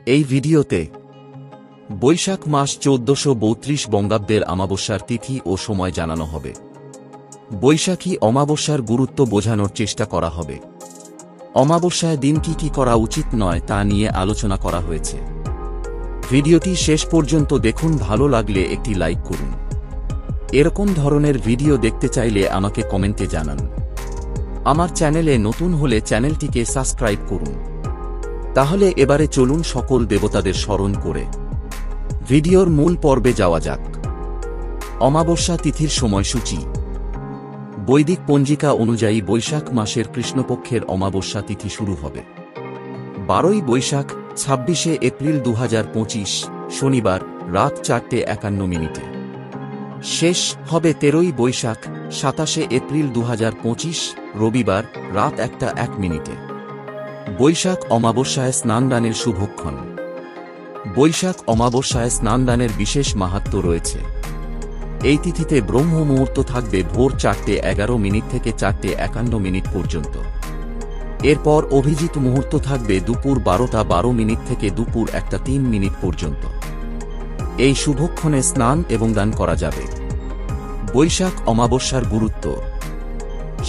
এই ভিডিওতে বৈশাখ মাস ১৪৩২ বঙ্গাব্দের অমাবস্যার তিথি ও সময় জানানো হবে। বৈশাখী অমাবস্যার গুরুত্ব বোঝানোর চেষ্টা করা হবে। অমাবস্যায় দিন কি করা উচিত নয় তা নিয়ে আলোচনা করা হয়েছে। ভিডিওটি শেষ পর্যন্ত দেখুন। ভালো লাগলে একটি লাইক করুন। এরকম ধরনের ভিডিও দেখতে চাইলে আমাকে কমেন্টে জানান। আমার চ্যানেলে নতুন হলে চ্যানেলটিকে সাবস্ক্রাইব করুন। তাহলে এবারে চলুন সকল দেবতাদের স্মরণ করে ভিডিওর মূল পর্বে যাওয়া যাক। অমাবস্যা তিথির সময়সূচি। বৈদিক পঞ্জিকা অনুযায়ী বৈশাখ মাসের কৃষ্ণপক্ষের অমাবস্যা তিথি শুরু হবে ১২ই বৈশাখ ২৬শে এপ্রিল ২০২৫ শনিবার রাত ৪:৫১। শেষ হবে ১৩ই বৈশাখ ২৭শে এপ্রিল ২০২৫ রবিবার রাত ১:০১। বৈশাখ অমাবস্যায় স্নানদানের শুভক্ষণ। বৈশাখ অমাবস্যায় স্নানদানের বিশেষ মাহাত্ম্য রয়েছে। এই তিথিতে ব্রহ্ম মুহূর্ত থাকবে ভোর ৪:১১ থেকে ৪:৫১ পর্যন্ত। এরপর অভিজিৎ মুহূর্ত থাকবে দুপুর ১২:১২ থেকে দুপুর ১:০৩ পর্যন্ত। এই শুভক্ষণে স্নান এবং দান করা যাবে। বৈশাখ অমাবস্যার গুরুত্ব।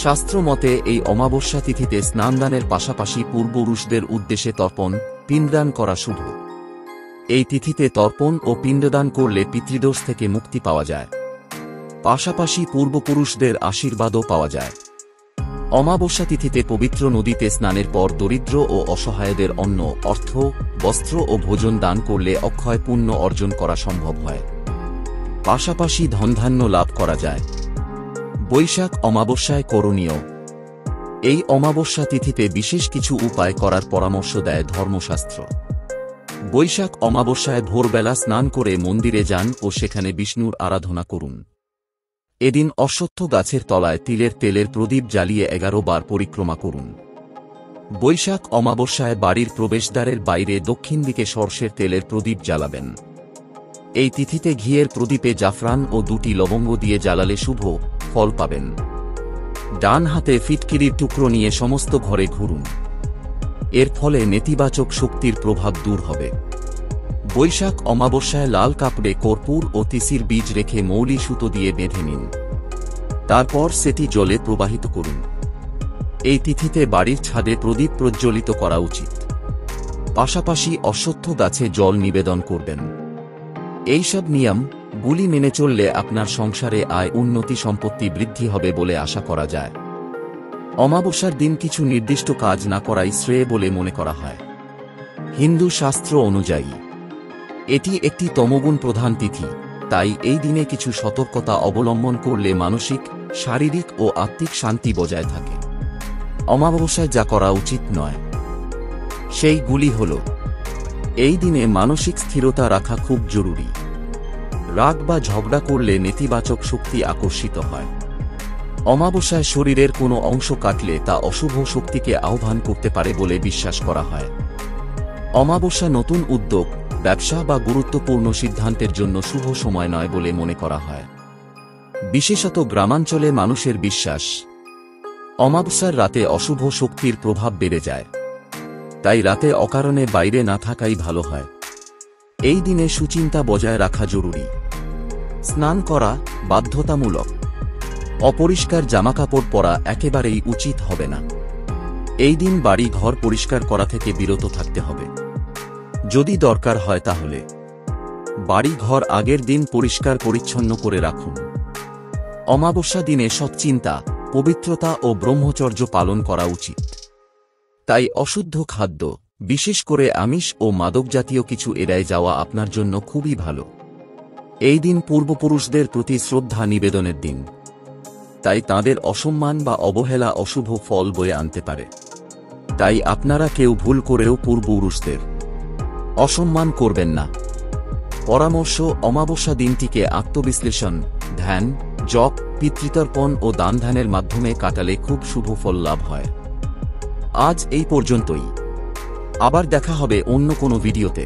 শাস্ত্র মতে এই অমাবস্যা তিথিতে স্নানদানের পাশাপাশি পূর্বপুরুষদের উদ্দেশ্যে তর্পণ পিণ্ডদান করা শুভ। এই তিথিতে তর্পণ ও পিণ্ডদান করলে পিতৃদোষ থেকে মুক্তি পাওয়া যায়, পাশাপাশি পূর্বপুরুষদের আশীর্বাদও পাওয়া যায়। অমাবস্যা তিথিতে পবিত্র নদীতে স্নানের পর দরিদ্র ও অসহায়দের অন্ন, অর্থ, বস্ত্র ও ভোজন দান করলে অক্ষয় পুণ্য অর্জন করা সম্ভব হয়, পাশাপাশি ধনধান্য লাভ করা যায়। বৈশাখ অমাবস্যায় করণীয়। এই অমাবস্যা তিথিতে বিশেষ কিছু উপায় করার পরামর্শ দেয় ধর্মশাস্ত্র। বৈশাখ অমাবস্যায় ভোরবেলা স্নান করে মন্দিরে যান ও সেখানে বিষ্ণুর আরাধনা করুন। এদিন অশ্বত্থ গাছের তলায় তিলের তেলের প্রদীপ জ্বালিয়ে ১১ বার পরিক্রমা করুন। বৈশাখ অমাবস্যায় বাড়ির প্রবেশদ্বারের বাইরে দক্ষিণ দিকে সরষের তেলের প্রদীপ জ্বালাবেন। এই তিথিতে ঘিয়ের প্রদীপে জাফরান ও ২টি লবঙ্গ দিয়ে জ্বালালে শুভ ফল পাবেন। ডান হাতে ফিটকিরির টুকরো নিয়ে সমস্ত ঘরে ঘুরুন। এর ফলে নেতিবাচক শক্তির প্রভাব দূর হবে। বৈশাখ অমাবস্যায় লাল কাপড়ে কর্পূর ও তিসির বীজ রেখে মৌলি সুতো দিয়ে বেঁধে নিন। তারপর সেটি জলে প্রবাহিত করুন। এই তিথিতে বাড়ির ছাদে প্রদীপ প্রজ্বলিত করা উচিত, পাশাপাশি অশ্বত্থ গাছে জল নিবেদন করবেন। এইসব নিয়ম গুলি মেনে চললে আপনার সংসারে আয় উন্নতি সম্পত্তি বৃদ্ধি হবে বলে আশা করা যায়। অমাবস্যার দিন কিছু নির্দিষ্ট কাজ না করাই শ্রেয় বলে মনে করা হয়। হিন্দু শাস্ত্র অনুযায়ী এটি একটি তমোগুণ প্রধান তিথি, তাই এই দিনে কিছু সতর্কতা অবলম্বন করলে মানসিক, শারীরিক ও আত্মিক শান্তি বজায় থাকে। অমাবস্যায় যা করা উচিত নয় সেইগুলি হল: এই দিনে মানসিক স্থিরতা রাখা খুব জরুরি। রাগ বা ঝগড়া করলে নেতিবাচক শক্তি আকর্ষিত হয়। অমাবস্যায় শরীরের কোনো অংশ কাটলে তা অশুভ শক্তিকে আহ্বান করতে পারে বলে বিশ্বাস করা হয়। অমাবস্যা নতুন উদ্যোগ, ব্যবসা বা গুরুত্বপূর্ণ সিদ্ধান্তের জন্য শুভ সময় নয় বলে মনে করা হয়। বিশেষত গ্রামাঞ্চলে মানুষের বিশ্বাস, অমাবস্যার রাতে অশুভ শক্তির প্রভাব বেড়ে যায়, তাই রাতে অকারণে বাইরে না থাকাই ভালো হয়। এই দিনে সুচিন্তা বজায় রাখা জরুরি। স্নান করা বাধ্যতামূলক। অপরিষ্কার জামাকাপড় পরা একেবারেই উচিত হবে না। এই দিন বাড়ি ঘর পরিষ্কার করা থেকে বিরত থাকতে হবে। যদি দরকার হয় তাহলে বাড়ি ঘর আগের দিন পরিষ্কার পরিচ্ছন্ন করে রাখুন। অমাবস্যা দিনে সৎচিন্তা, পবিত্রতা ও ব্রহ্মচর্য পালন করা উচিত। তাই অশুদ্ধ খাদ্য, বিশেষ করে আমিষ ও মাদকজাতীয় কিছু এড়ায় যাওয়া আপনার জন্য খুবই ভালো। এই দিন পূর্বপুরুষদের প্রতি শ্রদ্ধা নিবেদনের দিন, তাই তাঁদের অসম্মান বা অবহেলা অশুভ ফল বয়ে আনতে পারে। তাই আপনারা কেউ ভুল করেও পূর্বপুরুষদের অসম্মান করবেন না। পরামর্শ: অমাবস্যা দিনটিকে আত্মবিশ্লেষণ, ধ্যান, জপ, পিতৃতর্পণ ও দানধ্যানের মাধ্যমে কাটালে খুব শুভ ফল লাভ হয়। আজ এই পর্যন্তই। আবার দেখা হবে অন্য কোনো ভিডিওতে।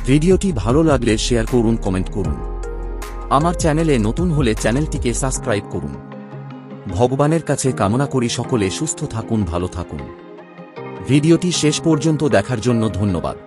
ভিডিওটি ভালো লাগলে শেয়ার করুন, কমেন্ট করুন। আমার চ্যানেলে নতুন হলে চ্যানেলটিকে সাবস্ক্রাইব করুন। ভগবানের কাছে কামনা করি সকলে সুস্থ থাকুন, ভালো থাকুন। ভিডিওটি শেষ পর্যন্ত দেখার জন্য ধন্যবাদ।